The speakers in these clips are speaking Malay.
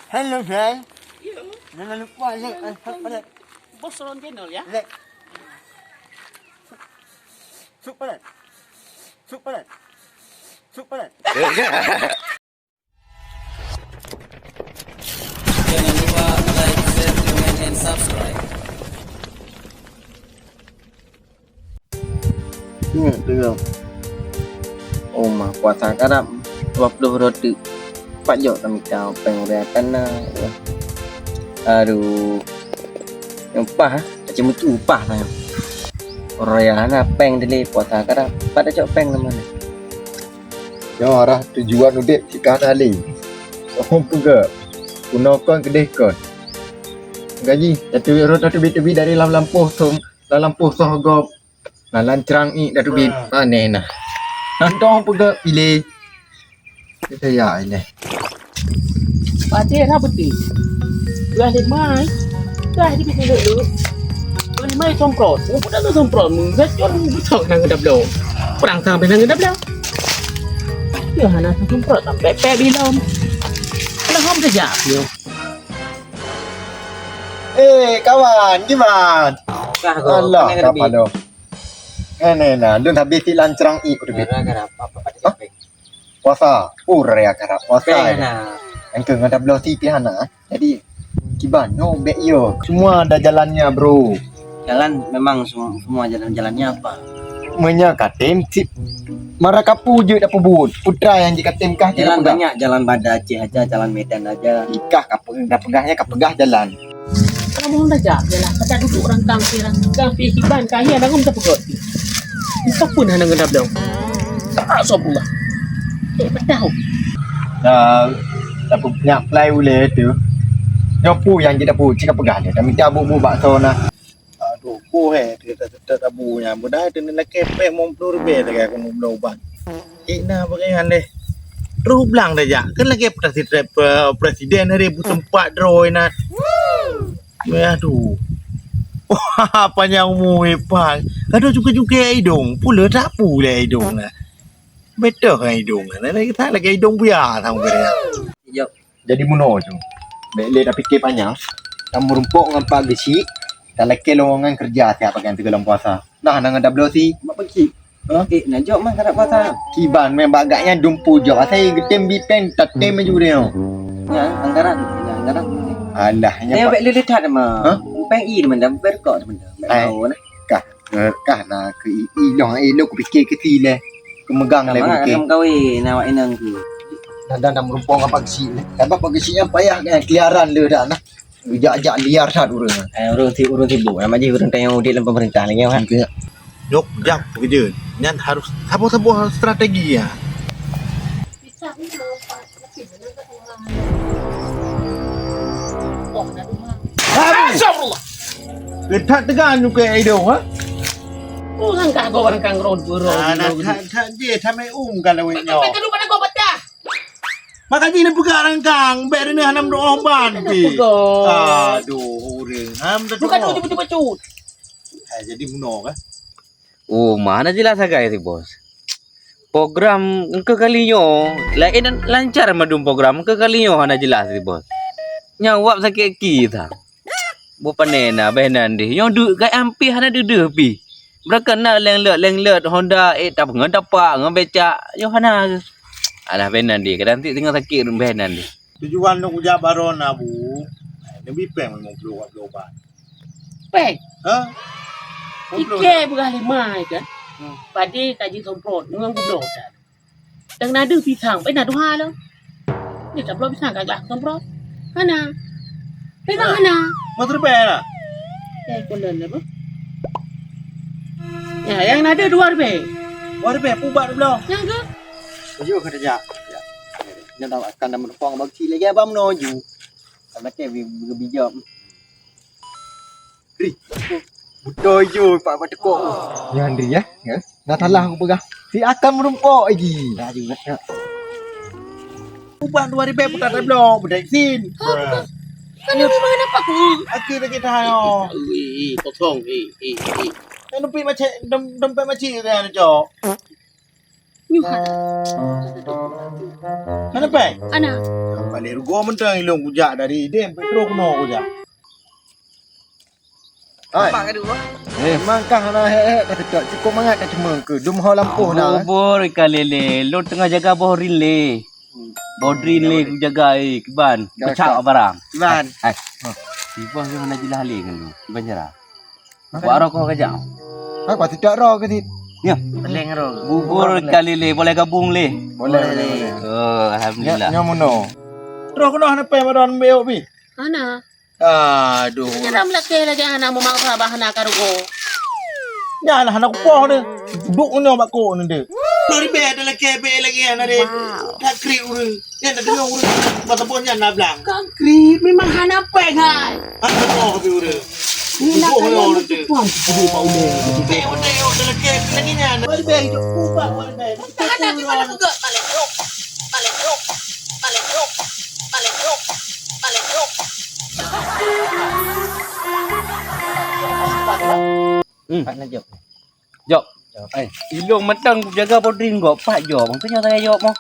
Hello, friend. Jangan lupa like. Bos turun channel ya. Like. Super. Super. Super. Jangan lupa like, share, comment, and subscribe. Tengok. Oh mah puasa karap 20 roti. Pak jok kami kau pengreakan na. Aduh. Yang pah, macam tu pah lah. Rayana peng dili puasa karap. Pada jok peng nama ni. Yang arah tujuan udik si kanali. Oh juga. Gunakan kedai kon. Gaji, jatuh rot tebi dari lampuh sohgop. Nalan cerang i dah tubi. Aneh nah. Nantong juga pilih. Kita ya ini. Pati apa betul? Gua ada mai. Dah di sini dulu. Gua ada mai somprot. Gua dah tu somprot. Mungkin orang betul nang ngedap lo. Perang sampai nang ngedap lo. Ya hana somprot sampai pe bilom. Kalau hom saja yo. Kawan, gimana? Kah Allah, kapan do? Nah, lu habis si lancerang i udah bit. Karap apa pada jok peng. Puasa, ya karap puasa. Peng na. Yang ke ngadap lo si pihana. Jadi kiban no be yo. Semua ada jalannya, bro. Jalan memang semua jalan-jalannya apa? Semuanya katem tip. Marakapu je dah pebut. Putra yang jika katem kah Jalan banyak, jalan Banda Aceh aja, jalan Medan aja. Ikah dah pegah jalan. Kalau mau saja jelah. Kata duduk orang kangkir hiban kahia dah ngom terpegot. Kita pun hana ngedap lo. Tak sopula. Betul. Dah punya fly ule tu. Nyopu yang kita pu cika pegah dia. Kami dia bu bakso na. Aduh, kita tabunya. Mudah itu nak kepek mau pelur beda kayak aku mau ubat. Ina bagaimana deh? Terus bilang dah ya. Kan lagi presiden hari bu tempat drone na. Aduh. Wah, panjang umur pang. Kadang juga hidung. Pula tak pula hidung na. Betul kan hidung na. Lagi hidung biar tahu kena. Jok. Jadi muno tu. Bele dah fikir panjang. Kamu rumpuk dengan Pak Gesi. Dah laki lowongan kerja siapa kan tegak dalam puasa. Nah, nang ada blosi. Mak pergi. Nah jok mah karap puasa. Kiban main bagaknya dumpu jok. Saya getem bipen tatem maju dia. Ya, anggaran. Alah, Saya bek lilit hat mah. Peng i teman dah berkok teman dah. Mau nah. kah na ke ilong elok ku fikir ke sile. Kemegang le Mana fikir. kamu kawin awak inang tu. Dah merumpung apa Gesi. Apa Pak Gesinya payah kan keliaran le dah nah. Ujak-jak liar sat urang. Urang sibuk nama je urang tayang audit dalam pemerintah lagi kan. Dok, jap kerja. Nyan harus sabar strategi ya. Bisa ni lompat. Tapi mana tak orang. Oh, dah rumah. Astagfirullah. Kita tegan juga hidung ha. Orang kah kau orang kang road bro. Tak je sampai kan lewat nyo. Sampai kedua pada kau betah. Makanya ni pegang kang, ber ni hanam doang ban pi. Aduh, urang. Ham dah. Bukan cut. Jadi muno kan. Oh, mana jelas agak itu bos. Program ke kalinya, lain dan lancar madum program ke kalinya hana jelas itu bos. Nyawap sakit kita. Bupa nena benan di. Yang duk gai ampi hana duduk pi. Mereka nak leng-let Honda tak ngadapak ngabeca. Yo hana. Alah benan di. Kadang tengah sakit benan di. Tujuan nak ujar baron abu. Lebih peng mau blobat. Pek. Ha? Ike bergali mai kan. Padi kaji somprot ngang gublo kan. Tang nada pisang pe nada ha lo. Ni tak belum pisang kagak somprot. Hana. Pisang hana. Mau terpera. Konden apa? Ya, yang nada dua be. War be pubat belum. Yang ke? Tujuh kerja. Ya. Dia dah akan dah merumpung Pak Gesi lagi abang menuju. Sama ke bijak. Betul je Pak Tekok. Ya Andri ya. Dah salah aku pegang. Si akan merumpuk lagi. Dah juga. Pubat 2000 putat belum. Bedek sin. Kan ni mana apa ku? Akhir lagi tahu. Kosong. Dompet macam dompet macam kan jok. Mana pe? Ana. Balik rugo mentang ilung kujak dari dem petro kuno kujak. Ai. Mangkah nak kata tak cukup mangat dah cuma ke dum hau lampuh dah. Bubur ikan lele. Lu tengah jaga bohrin le. Bodrin le aku jaga kiban. Pecah barang. Kiban. Hai. Tiba yang nak jelah le kan lu. Kiban jarah. Buat rokok kajak. Hai pasti tak ro ke tit. Ya. Peleng ro. Bubur ikan lele boleh gabung le. Boleh. Oh, alhamdulillah. Nyamuno. Tro kuno na pe maron beo bi. Ana. Aduh. Jangan melakeh lagi anak mau makan bahan karugo. Ya lah anak poh ni. Duduk ni bak ko ni de. Dari be ada lagi be lagi ana de. Tak kri urang. Ya nak dengar urang. Mata pon nya na blang. Kangkri memang hana pengai. Apa ko bi urang. Ni nak kaya Puan tu Pak Ule. Be udah yo ada lagi nya. Dari be hidup kubak dari be. Tak ada gimana juga balik rok. Balik rok. Balik rok. Balik rok. Balik rok. Pak Najib. Jok. Ilung mentang jaga bodrin kok. Pak jok. Maksudnya saya jok mau.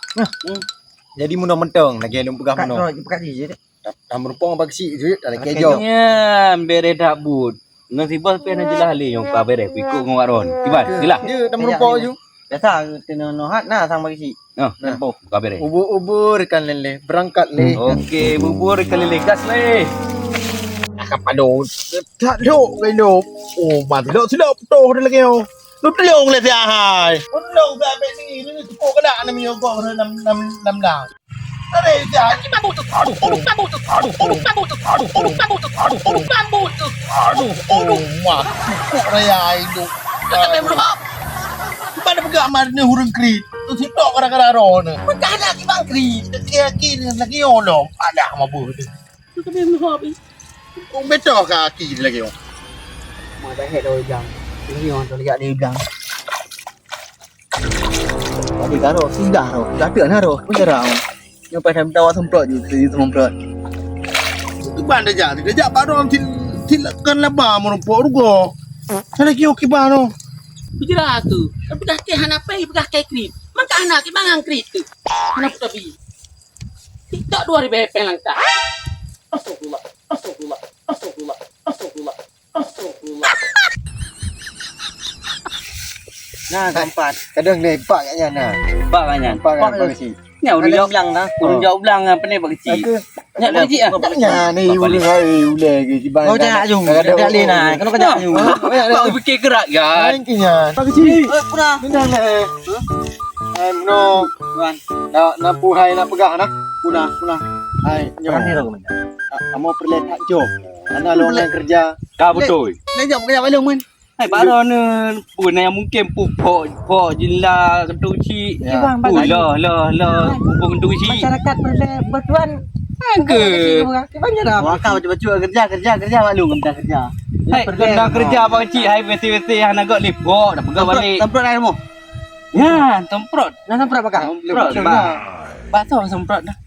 Jadi muno mentong lagi lum pegah Kat muno. ro pekat je. Dah merumpang bagi si je dah kejo. Ya, bere tak but. Nanti bos pe nak jelah le yang ka bere ikut ngawak ron. Kiban, jelah. Je dah merumpang ju. Biasa kena nohat nah sang bagi si. Oh, nampak ka bere. Ubur kan lele berangkat le. Okey, bubur kali legas le. Kapado. Tak dok ke dok. Oh, mati dok silap toh dah lagi yo. Lu telung le sia hai. Telung sa be ni ni ko ka dak na mi yo ko nam dah. Ada sia. Bambu tu. Aduh. Bambu tu. Aduh. Bambu tu. Aduh. Bambu tu. Aduh. Bambu tu. Aduh, mak. Kok raya itu. Sampai belum. Pada pegak mar ni hurung krit. Tu si tok kadang-kadang ro ni. Dah nak bang kri. Kaki lagi ono. Ada mabu tu. Sampai belum. Kau betul kaki lagi yo. Mak dah head ro jang. Ini orang tu lihat dia bilang. Tadi karo sudah ro. Dah tak nah ro. Penjara. Yang pada tawa semprot je, semprot. Tu ban dah jadi. Dah jak baru til kan laba merumpok rugo. Sana ki okey bano. Bijira tu. Tapi dah ke hana pai begah ke kri. Maka anak ki bangang kri tu. Hana tapi. Tidak 2000 pelang tak. Astagfirullah. Astagfirullah. Astagfirullah. Astagfirullah. Astagfirullah. Nah, keempat. Kadang lepak katnya nah. Pak kanyan. Pak kan bagi si. Nya udah jawab bilang dah. urang jawab belang apa ni bagi cik. Nya bagi cik ah. Nya ni ule hai ule ke si ban. Kau jangan jung. Dah le nah. Kau kena jung. Kau fikir gerak kan. Kan kinya. Bagi si. Pura. Benar le. Hai muno. Tuan. Nak puhai nak pegah nah. Punah. Hai, Jangan ni nyo. ro kena. Kamu perlu tak jo. Ana lo yang kerja. Kau betul. Lejak kerja balung mun. Hai baru ni pun yang mungkin pupuk jila ketuci. Bang, Lah pupuk ketuci. Masyarakat bertuan. Ke. Banyak dah. Kau cuba kerja balung kerja. Hai kena kerja apa cik. Hai beti anak gak lipok dah pegang balik. Semprot air mu. Ya, semprot. Nak semprot apa kau? Semprot. Pak tahu semprot dah.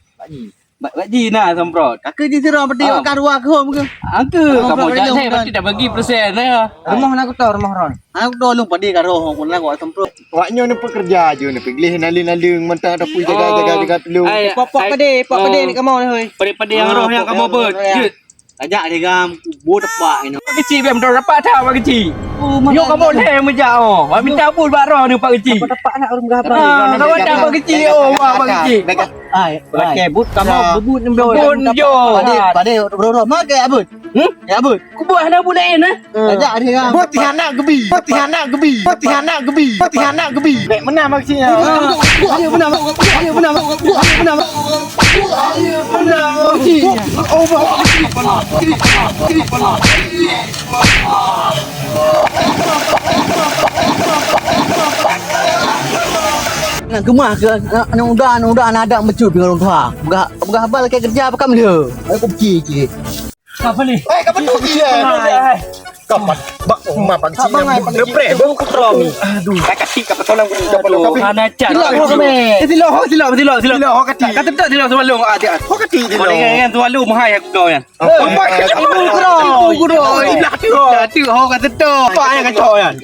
Pak Ji nak semprot. Kakak di sini apa dia makan ruang ke home ke? Angka kamu jangan saya pasti dah bagi persen ya. Rumah nak aku tahu rumah Ron. Aku tolong pada karo hong pun nak buat semprot. Waknya ni pekerja je ni pergi nalin mentang ada pui jaga dulu. Pok pede ni kamu ni hoi. Pada yang roh yang kamu ber. Ajak dia gam kubu tepak ini. Pak kecil biar mendapat dapat tahu Pak kecil. Yo kamu leh menjak oh. Wa minta pun bak roh ni Pak kecil. Tepak nak urung berapa? Kawan dah Pak kecil oh Pak kecil. Ai, pakai but kamu bebut ni bro. Bun jo. Pada bro mak ke abut? Ya abut. Ku buat anak budak ni. Ajak dia gam. Buat anak gebi. Nek menang maksudnya. Ayo benar. Nak gemah ke? Nak udah ada mencut dengan orang tua. Begah abal ke kerja apa kamu dia? Aku pergi. Apa ni? Kamu tu dia. Kapan? Bak rumah pagi ni. Depre bu kutromi. Aduh. Kaki kapa tolong Oh, anak cat. Silo kati. Kata tak sila semalu ada. Kau kati Kau dengan semalu mahal aku kau kan. Apa Ibu kuro. Ibu kuro. Ibu kuro. Kata tu. Apa yang kacau kan?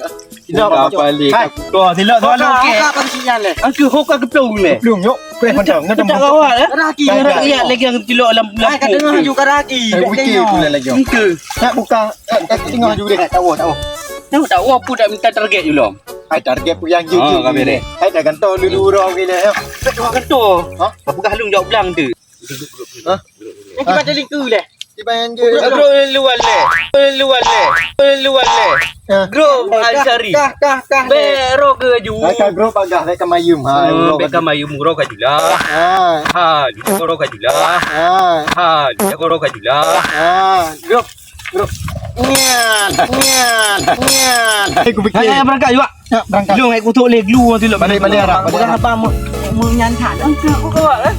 Tidak balik. Hai, tu silap tu lu okey. Kau apa sinyal le? Angke hok ke keplung le. Belum yuk. Preh macam ngada Tak kawat eh. Karaki. Lihat lagi yang cilok dalam Hai kat tengah ju karaki. Hai fikir pula lagi. Angke. Nak buka kat tengah ju deh. Tak tahu. Tahu tak apa dah minta target je lom. Hai target pu yang ju. Ah, kami deh. Hai dah gantor dulu orang gini. Tak kau kata. Ha? Apa halung jauh belang tu? Yang kita ada lingku le. Tiba yang je. Bro luar le. Bro Al-Syari. Kah. Bero ke ju. Hai kan grup agak hai kan mayum. Ha, Beka mayu muro ka jula. Ha. Ha, lu koro ka jula. Ha. Ha, lu koro ka jula. Ha. Grup. Nyan. Hai ku fikir. Hai berangkat juga. Ya, berangkat. Lu ngai kutuk le glu tu lo. Balik arah. Bukan apa mau nyantan. Angka aku kawat eh.